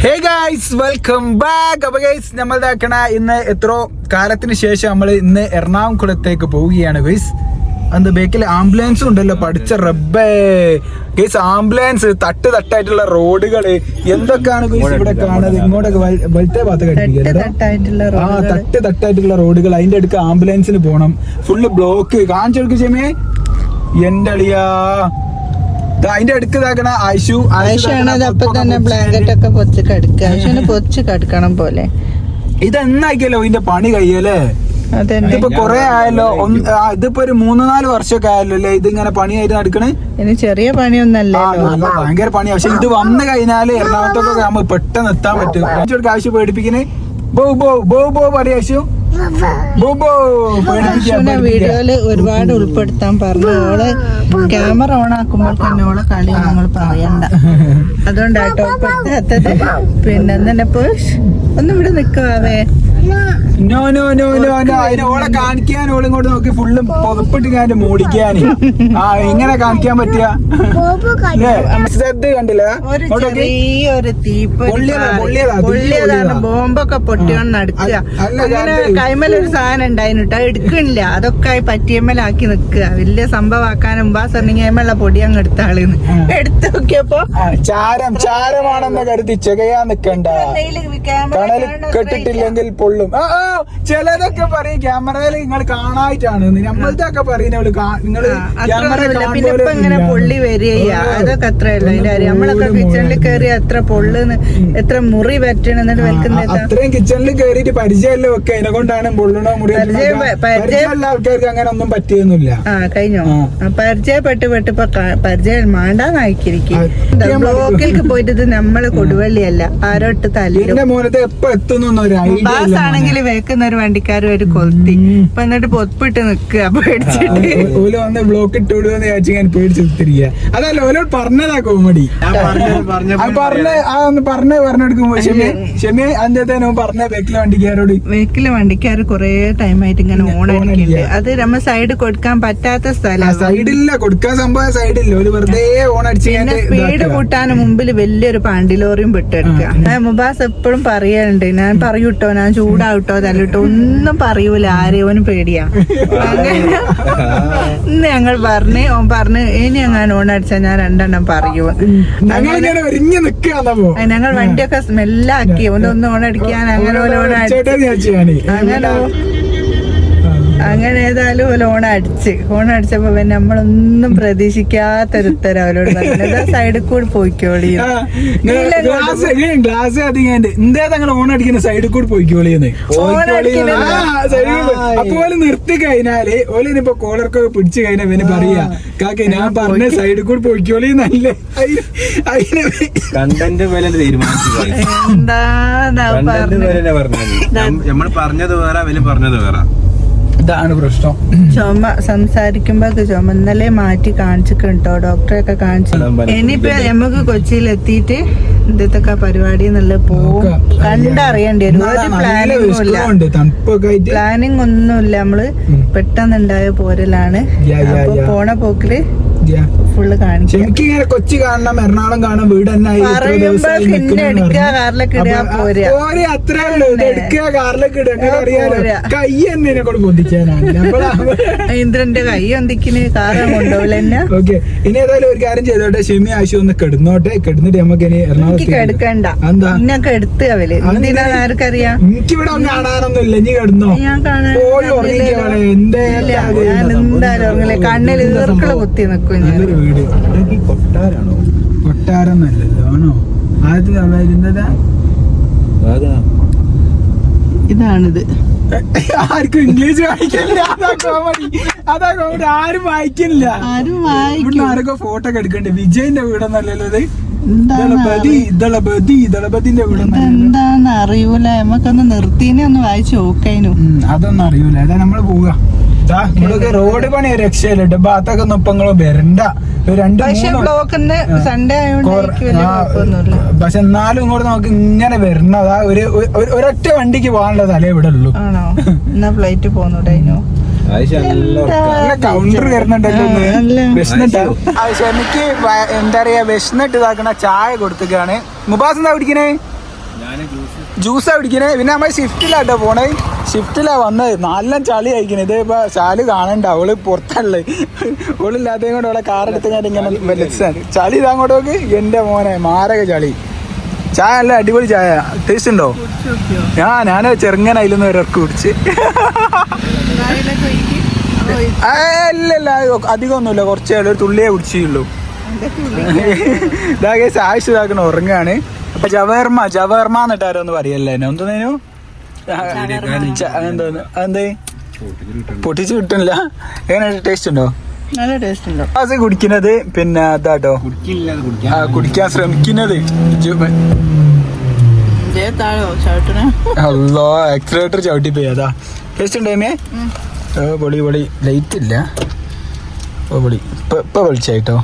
Hey guys, welcome back. അപ്പൊ guys, നമ്മൾ ഇതാക്കണ ഇന്ന് എത്രയോ കാലത്തിന് ശേഷം നമ്മൾ ഇന്ന് എറണാകുളത്തേക്ക് പോവുകയാണ് ഗൈസ്. അന്ന് ബേക്കിൽ ആംബുലൻസും ഉണ്ടല്ലോ, പഠിച്ച റബ്ബേ ഗൈസ്. ആംബുലൻസ്, തട്ടായിട്ടുള്ള റോഡുകള്, എന്തൊക്കെയാണ് ഗൈസ് ഇവിടെ കാണുന്നത്. ഇങ്ങോട്ടൊക്കെ വലത്തെ ഭാഗത്ത് തട്ടായിട്ടുള്ള റോഡുകൾ, അതിന്റെ അടുക്ക് ആംബുലൻസിന് പോണം. ഫുള്ള് ബ്ലോക്ക് കാണിച്ചെടുക്ക് ചെമ്മേ. എന്റെ അളിയാ, അതിന്റെ അടുക്ക് ഇതാക്കണ ആയിഷു അപ്പൊ തന്നെ ബ്ലാങ്കറ്റ് ഒക്കെ പൊച്ച് കിടക്കുക. ആയിഷുവിന് പൊച്ച് കിടക്കണം പോലെ. ഇതെന്നാക്കിയല്ലോ ഇതിന്റെ പണി കഴിയല്ലേ. ഇതിപ്പോ കൊറേ ആയല്ലോ, ഇതിപ്പോ ഒരു 3-4 വർഷമൊക്കെ ആയല്ലോ അല്ലേ ഇതിങ്ങനെ പണിയായിട്ട് നടക്കണേ. ഇനി ചെറിയ പണിയൊന്നല്ല, ഭയങ്കര പണിയാ. പക്ഷെ ഇത് വന്നു കഴിഞ്ഞാല് എറണാകുളത്തൊക്കെ നമ്മൾ പെട്ടെന്ന് എത്താൻ പറ്റും. ആയിഷു പേടിപ്പിക്കണേ. ബോ ബോ ബോ ബോ പറയാ ആയിഷു. വീഡിയോയില് ഒരുപാട് ഉൾപ്പെടുത്താൻ പറഞ്ഞു. ഓള് ക്യാമറ ഓൺ ആക്കുമ്പോൾ തന്നെ ഓളെ കളി നമ്മൾ പറയണ്ട, അതുകൊണ്ടാട്ടോ ഉൾപ്പെടുത്താത്തത്. പിന്നെ എന്തിനപ്പോ ഒന്നും ഇവിടെ നിക്കുവാവേ. No no no no no അതിനെ ഓളെ കാണിക്കാൻ ഓളിങ്ങോട്ട് നോക്കി ഫുള്ളും പുതപ്പിട്ട് മൂടിക്കാന്. ഇങ്ങനെ കാണിക്കാൻ പറ്റിയ കണ്ടില്ല. ചെറിയൊരു പൊള്ളിയതാണ്, ബോംബൊക്കെ പൊട്ടിയോണ്ട് നടക്കുക. അങ്ങനെ കൈമേലൊരു സാധനം ഉണ്ടായിട്ടോ, എടുക്കണില്ല. അതൊക്കെ പറ്റിയമ്മലാക്കി നിക്കുക. വലിയ സംഭവമാക്കാൻ ഉമ്പാസറിഞ്ഞ പൊടി അങ്ങ് എടുത്ത ആളിന്ന് എടുത്തു നോക്കിയപ്പോ ചാരമാണെന്ന് കരുതി ചെകയാൻ നിക്കണ്ട. കെട്ടിട്ടില്ലെങ്കിൽ പൊള്ളും. ചിലതൊക്കെ പറയും ക്യാമറയിൽ നിങ്ങൾ കാണായിട്ടാണ്, നമ്മളതൊക്കെ പറയുന്നവള് നിങ്ങള് പിന്നെ ഇപ്പൊ ഇങ്ങനെ പൊള്ളി വരിക. അതൊക്കെ അത്രയല്ല അതിന്റെ കാര്യം. നമ്മളൊക്കെ കിച്ചണിൽ കയറി എത്ര പൊള്ളുന്ന്, എത്ര മുറി പറ്റണം എന്നിട്ട് വെക്കുന്നത്. അത്രയും കിച്ചണിൽ കയറിയിട്ട് പരിചയമല്ലേ ഒക്കെ, അതിനെ കൊണ്ടാണ് പൊള്ളണോ മുറി. പരിചയമുള്ള ആൾക്കാർക്ക് അങ്ങനെ ഒന്നും പറ്റിയൊന്നുമില്ല. കഴിഞ്ഞോ പരിചയപ്പെട്ട് ഇപ്പൊ പരിചയം മാണ്ടാന്നായിക്കിരിക്കും. ബ്ലോക്കിലേക്ക് പോയിട്ട് നമ്മള് കൊടുവള്ളിയല്ല, ആരോട്ട് തല്ലിന്റെ മോനത്തെ എപ്പോ എത്തുന്നു ആണെങ്കിൽ വെക്കുന്ന ഒരു വണ്ടിക്കാരും ഒരു കൊളുത്തി ഇപ്പൊ എന്നിട്ട് പൊപ്പിട്ട് നിക്കുക പേടിച്ചിട്ട്. ഓല് വന്ന് ബ്ലോക്ക് ഇട്ടുവിടുമെന്ന് വിചാരിച്ചു ഞാൻ പേടിച്ചിരിക്കുക. അതല്ല ഓലോട് പറഞ്ഞതാ കോമഡി. പറഞ്ഞെടുക്കുമ്പോ ക്ഷമയെ അഞ്ചത്തേനോ പറഞ്ഞ വെക്കിലെ വണ്ടിക്കാര് കൊറേ ടൈമായിട്ട് ഇങ്ങനെ ഓൺ അടിക്കുന്നുണ്ട്. അത് നമ്മൾ സൈഡ് കൊടുക്കാൻ പറ്റാത്ത സ്ഥലം, സൈഡില്ല കൊടുക്കാൻ സംഭവം സൈഡില്ല. ഒരു വെറുതെ ഓൺ അടിച്ച് സ്പീഡ് കൂട്ടാൻ മുമ്പിൽ വലിയൊരു പാണ്ടിലോറിയും വിട്ടെടുക്കുക. മുബാസ് എപ്പോഴും പറയാറുണ്ട്, ഞാൻ പറയൂട്ടോ, ഞാൻ ചൂടാവട്ടോ തല്ലിട്ടോ, ഒന്നും പറയൂല. ആരെയോനും പേടിയാ. ഇന്ന് ഞങ്ങൾ ഓൻ പറഞ്ഞ് ഇനി അങ്ങനെ ഓൺ അടിച്ചാൽ ഞാൻ 2 എണ്ണം പറയൂ. ഞങ്ങൾ വണ്ടിയൊക്കെ സ്മെല്ലാക്കി ഒന്ന് ഓൺ അടിക്കാൻ അങ്ങനെ അങ്ങനെ ഏതായാലും ഓൺ അടിച്ചപ്പോ പിന്നെ നമ്മളൊന്നും പ്രതീക്ഷിക്കാത്തൊരു ഉത്തരം അവരോട് പറഞ്ഞത്, സൈഡിൽ കൂടി പോയിക്കോളി. ഗ്ലാസ് അധികം ഓൺ അടിക്കുന്ന സൈഡിൽ കൂടി പോയിക്കോളിന്ന്. അപ്പോലെ നിർത്തി കഴിഞ്ഞാല് ഓലിനിപ്പോ കോളർക്കൊക്കെ പിടിച്ചു കഴിഞ്ഞാൽ പിന്നെ പറയാ കാക്ക ഞാൻ പറഞ്ഞ സൈഡിൽ കൂടി പോയിക്കോളി എന്നല്ലേ. കണ്ടന്റ് വില എന്താ നമ്മൾ പറഞ്ഞത് വേറെ, അവര് പറഞ്ഞത് വേറെ. ഇതാണ് പ്രശ്നം. ചുമ സംസാരിക്കുമ്പോ ചുമ ഇന്നലെ മാറ്റി കാണിച്ചിട്ടോ, ഡോക്ടറെ ഒക്കെ കാണിച്ചു. ഇനിയിപ്പോ നമുക്ക് കൊച്ചിയിൽ എത്തിയിട്ട് ഇതൊക്കെ പരിപാടി എന്നുള്ളത് പോവും, കണ്ടറിയേണ്ടി വരും. ഒരു പ്ലാനിങ് ഒന്നുമില്ല, നമ്മള് പെട്ടെന്നുണ്ടായ പോരലാണ്. അപ്പൊ പോണ പോക്കില് ഫുള്ള് കാണിക്കും. എനിക്കിങ്ങനെ കൊച്ചി കാണണം, എറണാകുളം കാണാൻ, വീട് തന്നെ കാറിലൊക്കെ ഇടുക പോരാ. അത്രേ ഉള്ളൂ. എടുക്കുക കാറിലൊക്കെ ഇടുക. അറിയാലോ കൈ എന്നെ കൊണ്ട് പൊന്തിക്കാനാണ്. ഇന്ദ്രന്റെ കൈ ഒന്തിക്കിന് കാറാൻ കൊണ്ടുപോകില്ല എന്നെ. ഓക്കെ, ഇനി ഏതായാലും ഒരു കാര്യം ചെയ്തോട്ടെ, ഷെമി ആശു ഒന്ന് കിടന്നോട്ടെ. കിടന്നിട്ട് നമുക്ക് ഇനി എറണാകുളത്ത് എടുക്കണ്ട. ഇന്നൊക്കെ എടുത്ത് അവല് എന്തിനാന്ന് ആർക്കറിയാം. എനിക്കിവിടെ ഒന്നും കാണാനൊന്നുമില്ല. ഇനി കിടന്നോ, ഞാൻ ഞാൻ എന്തായാലും കണ്ണിൽ ഈർക്കള് കുത്തി നിക്കും. വീട് കൊട്ടാരാണോ? കൊട്ടാരം നല്ലല്ലോ ആണോ? ആദ്യത്തെ ഇതാണിത്. ആർക്കും ഇംഗ്ലീഷ് വായിക്കില്ല. അതാ കോമഡി. ആരും വായിക്കില്ല. ആരൊക്കെ ഫോട്ടോ ഒക്കെ എടുക്കണ്ടേ. വിജയന്റെ വീടൊന്നല്ലല്ലോ ഇത്. ദളപതിന്റെ വീടൊന്നും എന്താന്ന് അറിയൂല. നമുക്കൊന്ന് നിർത്തിനെ ഒന്ന് വായിച്ചു നോക്കാനും അതൊന്നും അറിയൂല. ഏതാ നമ്മള് പോവുക. ഇവിടൊക്കെ റോഡ് പണി രക്ഷയില്ല. ഭാഗത്തൊക്കെ ഒപ്പങ്ങളും വരണ്ട. പക്ഷെ എന്നാലും ഇങ്ങോട്ട് നമുക്ക് ഇങ്ങനെ വരണതാ. ഒരൊറ്റ വണ്ടിക്ക് പോകാനുള്ള സ്ഥലം ഇവിടെ ഉള്ളൂ. ഫ്ലൈറ്റ് പോകുന്നുണ്ടായിരുന്നു. കൗണ്ടർ വരുന്നുണ്ടല്ലോ. ക്ഷമിക്ക് എന്താ പറയാ, വിശന്നിട്ട് ഇതാക്കണ ചായ കൊടുത്തേക്കാണ്. മുബാസ് എന്താ കുടിക്കണേ? ജ്യൂസാ കുടിക്കണേ. പിന്നെ നമ്മൾ ഷിഫ്റ്റിലാട്ടോ പോണേ. ഷിഫ്റ്റിലാ വന്നത്. നല്ല ചളി കഴിക്കണേ. ഇത് ഇപ്പൊ ചാല് കാണണ്ട. അവള് പുറത്തുള്ളത്. ഓളില്ലാത്തതും കൊണ്ട് അവളെ കാറെടുത്ത് ഞാൻ ഇങ്ങനെ വലിച്ചാണ്. ചളി ഇതങ്ങോട്ട് നോക്ക്. എന്റെ മോനെ മാരക ചളി. ചായ നല്ല അടിപൊളി ചായ. ടേസ്റ്റ് ഉണ്ടോ? ഞാൻ ചെറുങ്ങനെ അതിലൊന്ന് ഒരിറക്ക് കുടിച്ച്. ഇല്ല അധികം ഒന്നുമില്ല. കുറച്ചേ ഒരു തുള്ളിയേ കുടിച്ചുള്ളൂ. ഇതാ കേസ് ആയുഷ് ഇതാക്കണ ഉറങ്ങാണ്. അപ്പൊ ജവർമ്മ എന്നിട്ട് ആരോന്ന് പറയല്ലേ എന്തോന്നു എന്തോന്ന് അതെന്തേ പൊട്ടിച്ച് കിട്ടുന്നില്ല. എങ്ങനെ ടേസ്റ്റ് ഉണ്ടോ? നല്ല ടേസ്റ്റ് ഉണ്ടോ? അത് കുടിക്കുന്നത് പിന്നെ അതാട്ടോ കുടിക്കാൻ ശ്രമിക്കുന്നത്. അല്ലോ ആക്സിലേറ്റർ ചവിട്ടി പോയി. അതാ ടേസ്റ്റ് ഉണ്ടോ? പൊളി ലൈറ്റ് ഇല്ല. പൊളി ഇപ്പൊ വിളിച്ചായിട്ടോ.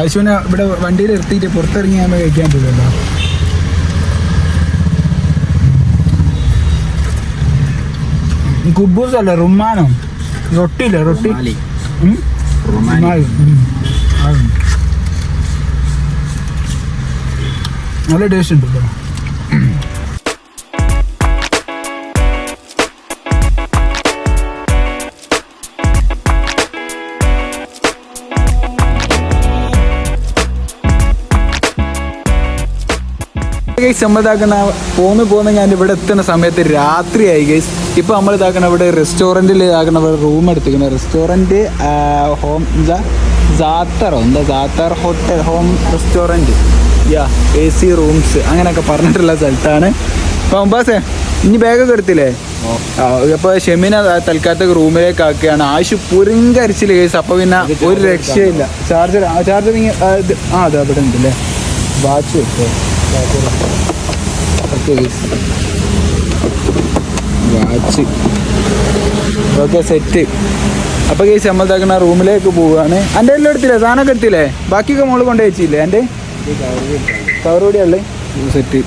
ആശുവിനെ ഇവിടെ വണ്ടിയിൽ നിർത്തിയിട്ട് പുറത്തിറങ്ങി നമ്മൾ കഴിക്കാൻ പോലല്ലോ. കുബൂസ് അല്ല റുമാനോ റൊട്ടി ഇല്ല റൊട്ടി നല്ല ടേസ്റ്റ് ഉണ്ട് കേട്ടോ. നമ്മൾ ഇതാക്കണ പോന്ന് ഞാൻ ഇവിടെ എത്തുന്ന സമയത്ത് രാത്രിയായി ഗൈസ്. ഇപ്പൊ നമ്മൾ ഇതാക്കണ ഇവിടെ റെസ്റ്റോറൻറ്റിൽ ഇതാക്കണ ഇവിടെ റൂം എടുത്തിരിക്കുന്നത്. റെസ്റ്റോറൻറ്റ് ഹോം എന്താ ജാത്തർ hotel home restaurant AC rooms അങ്ങനെയൊക്കെ പറഞ്ഞിട്ടുള്ള സ്ഥലത്താണ്. അപ്പൊ മുമ്പാസേ ഇനി ബാഗൊക്കെ എടുത്തില്ലേ? അപ്പൊ ഷെമിനെ തൽക്കാലത്തേക്ക് റൂമിലേക്ക് ആക്കുകയാണ്. ആശു പുരിങ്കരിച്ചില്ല കേസ്. അപ്പൊ പിന്നെ ഒരു രക്ഷയില്ല. ചാർജർ അതെ അവിടെ ഉണ്ടല്ലേ. വാച്ച് വെച്ചോ വാച്ച് ഓക്കെ സെറ്റ്. അപ്പൊ കേസ് നമ്മൾ ഇതാക്കണ റൂമിലേക്ക് പോവുകയാണ്. എൻ്റെ എല്ലാം എടുത്തില്ലേ? സാധനമൊക്കെ എടുത്തില്ലേ? ബാക്കിയൊക്കെ മോള് കൊണ്ട് വെച്ചില്ലേ? എൻ്റെ കവർ കൂടിയല്ലേ സെറ്റ്.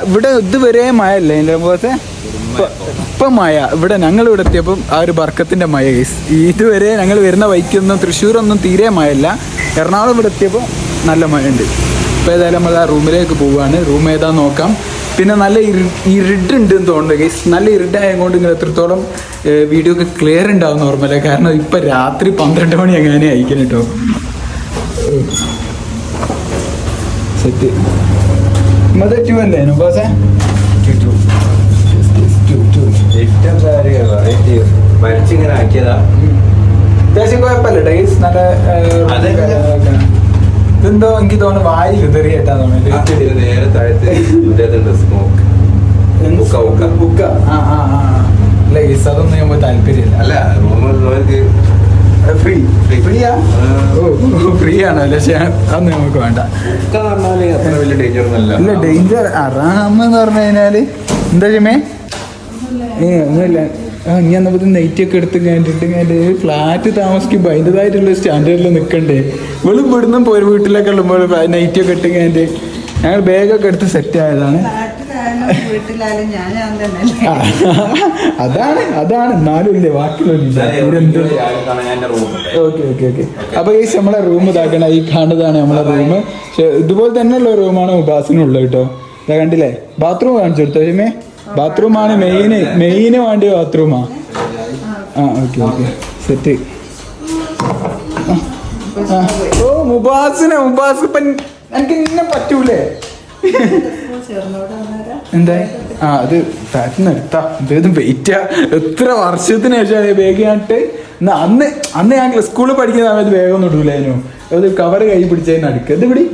ഇവിടെ ഇതുവരെ മഴ അല്ലേ എൻ്റെ മുഖത്തെ? ഇപ്പം മഴ ഇവിടെ ഞങ്ങൾ ഇവിടെ എത്തിയപ്പം ആ ഒരു ബർക്കത്തിൻ്റെ മഴ കേസ്. ഇതുവരെ ഞങ്ങൾ വരുന്ന വൈക്കൊന്നും തൃശ്ശൂരൊന്നും തീരെ മഴയില്ല. എറണാകുളം ഇവിടെ എത്തിയപ്പോൾ നല്ല മഴയുണ്ട്. ഇപ്പോൾ ഏതായാലും നമ്മൾ ആ റൂമിലേക്ക് പോവുകയാണ്. റൂം ഏതാന്ന് നോക്കാം. പിന്നെ നല്ല ഇരുട്ടുണ്ട് എന്ന് തോന്നുന്നു കേസ്. നല്ല ഇരുട്ടായതുകൊണ്ട് നിങ്ങൾ എത്രത്തോളം വീഡിയോ ഒക്കെ ക്ലിയർ ഉണ്ടാവും നോർമലേ. കാരണം ഇപ്പം രാത്രി 12 മണി അങ്ങനെ അയക്കണം കേട്ടോ. സെറ്റ് മതേ ടു അല്ലേ നുബാസേ? മരിച്ചിങ്ങനെ ആക്കിയതാ. അത്യാവശ്യം കുഴപ്പമില്ല ടൈസ് നല്ല. ഇതെന്തോ എനിക്ക് തോന്നുന്നു വായിൽ ഇതെറി കേട്ടാ തോന്നുന്നു. നേരെ താഴത്ത് സ്മോക്ക് ബുക്ക. ഇല്ല ഗീസ് അതൊന്നും ചെയ്യുമ്പോൾ താല്പര്യമില്ല. അല്ല റൂമുള്ളവർക്ക് ഫ്രീ ആണോ? പക്ഷെ അതൊന്നും നമുക്ക് വേണ്ട. അത്ര വലിയ ഡേഞ്ചർ ഒന്നുമല്ല. ഇല്ല ഡേഞ്ചർ ആറാമെന്ന് പറഞ്ഞു കഴിഞ്ഞാല് എന്താ ചെയ്യുമേ ഒന്നുമില്ല. ഇനി എന്നപ്പോൾ നെയ്റ്റ് ഒക്കെ എടുത്ത് കഴിഞ്ഞിട്ട് ഫ്ലാറ്റ് താമസിക്കുമ്പോൾ അതിൻ്റെതായിട്ടുള്ള സ്റ്റാൻഡേർഡിൽ നിൽക്കണ്ടേ. ഇവളും ഇവിടുന്ന് പോയി വീട്ടിലൊക്കെ ഉള്ളുമ്പോൾ നൈറ്റ് ഒക്കെ ഇട്ട് കഴിഞ്ഞിട്ട് ഞങ്ങൾ ബാഗൊക്കെ എടുത്ത് സെറ്റ് ആയതാണ്. അതാണ് എന്നാലും ഇല്ലേ ബാക്കിയുള്ള. ഓക്കെ അപ്പൊ ഈ നമ്മളെ റൂം ഇതാക്കണം. ഈ കാണുന്നതാണ് നമ്മളെ റൂം. പക്ഷെ ഇതുപോലെ തന്നെയുള്ള റൂമാണ് ഉപാസിനുള്ളത് കേട്ടോ. ഇതാ കണ്ടില്ലേ? ബാത്റൂം കാണിച്ചു കൊടുത്തോ ഹിമേ? ബാത്റൂമാണ് മെയിന് വേണ്ടിയ ബാത്റൂമാ. Okay set. മുബാസ് ഇപ്പൊ എനിക്ക് ഇന്നെ പറ്റൂലേ? എന്താ അത് ഫാറ്റിന് എടുത്താ ഇതും വെയിറ്റാ. എത്ര വർഷത്തിന് ശേഷം ബാഗ് ഞാനിട്ട്. അന്ന് ഞാൻ സ്കൂളിൽ പഠിക്കുന്ന സമയത്ത് ബാഗൊന്നും ഇടൂലായിരുന്നു. അത് കവർ കൈ പിടിച്ചതിന് അടുക്കുക. ഇത് പിടി.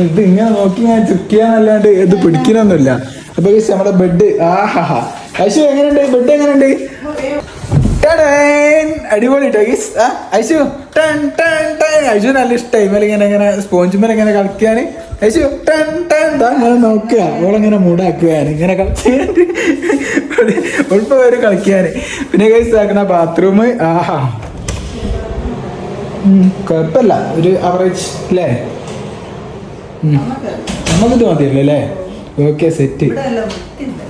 ഇത് ഇങ്ങനെ നോക്കി ഞാൻ ചുക്കിയാന്നല്ലാണ്ട് ഇത് പിടിക്കണമൊന്നുമില്ല. അപ്പൊ നമ്മുടെ ബെഡ് ഐശു എങ്ങനെയുണ്ട്? ബെഡ് എങ്ങനെയുണ്ട്? അടിപൊളി ടൈസ്. ഐശു ഐശു നല്ല ഇഷ്ടമായി. ഇങ്ങനെ സ്പോഞ്ച് മേലെ ഇങ്ങനെ കളിക്കാന്. ഐശു അങ്ങനെ നോക്കുക. ഓളങ്ങനെ മൂടാക്കുകയാണ് ഇങ്ങനെ കളിക്കാന്. ഉൾപ്പ പേര് കളിക്കാന്. പിന്നെ കൈസ് ആക്കണ ബാത്റൂം കുഴപ്പമില്ല. ഒരു അവറേജ് അല്ലേ? നമുക്കിത് മതിയല്ലോ അല്ലേ? Okay set.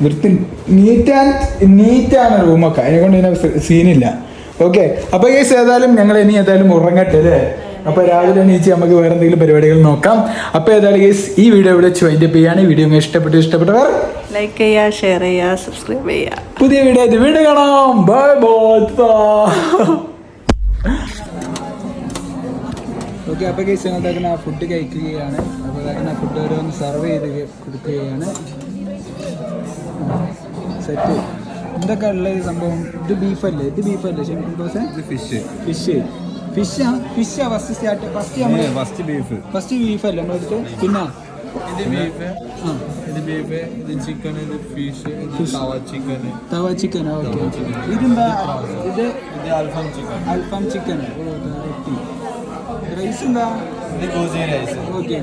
വൃത്തി നീറ്റാണ് റൂമൊക്കെ. അതിനെ കൊണ്ട് ഇതിനെ സീനില്ല. ഓക്കെ അപ്പൊ ഗൈസ് ഏതായാലും ഞങ്ങൾ ഇനി ഏതായാലും ഉറങ്ങട്ടെ അല്ലേ. അപ്പൊ രാവിലെ എണീച്ച് നമുക്ക് വേറെ എന്തെങ്കിലും പരിപാടികൾ നോക്കാം. അപ്പൊ ഏതായാലും ഗൈസ് ഈ വീഡിയോ ഇവിടെ വൈൻഡപ്പ് ചെയ്യാണ്. വീഡിയോ ഇഷ്ടപ്പെട്ടവർ ലൈക്ക് ചെയ്യുക, ഷെയർ ചെയ്യുക, സബ്സ്ക്രൈബ് ചെയ്യുക. പുതിയ വീഡിയോ കാണാം. Bye bye. ഓക്കെ അപ്പൊ ഗൈസ് ഞങ്ങൾ ഫുഡ് കഴിക്കുകയാണ്. അപ്പോൾ ഫുഡ് ഓരോന്ന് സർവ് ചെയ്ത് കൊടുക്കുകയാണ്. സെറ്റ് എന്തൊക്കെ ഉള്ള സംഭവം? ഇത് ബീഫല്ലേ? ഫിഷ് ഫസ്റ്റ് ബീഫല്ലേ നമ്മളെടുത്ത്? പിന്നെ തവ ചിക്കൻ. ഓക്കെ ഇതെന്താ? ഇത് അൽഫാം ചിക്കൻ. റൈസ് എന്താ? ഓക്കെ.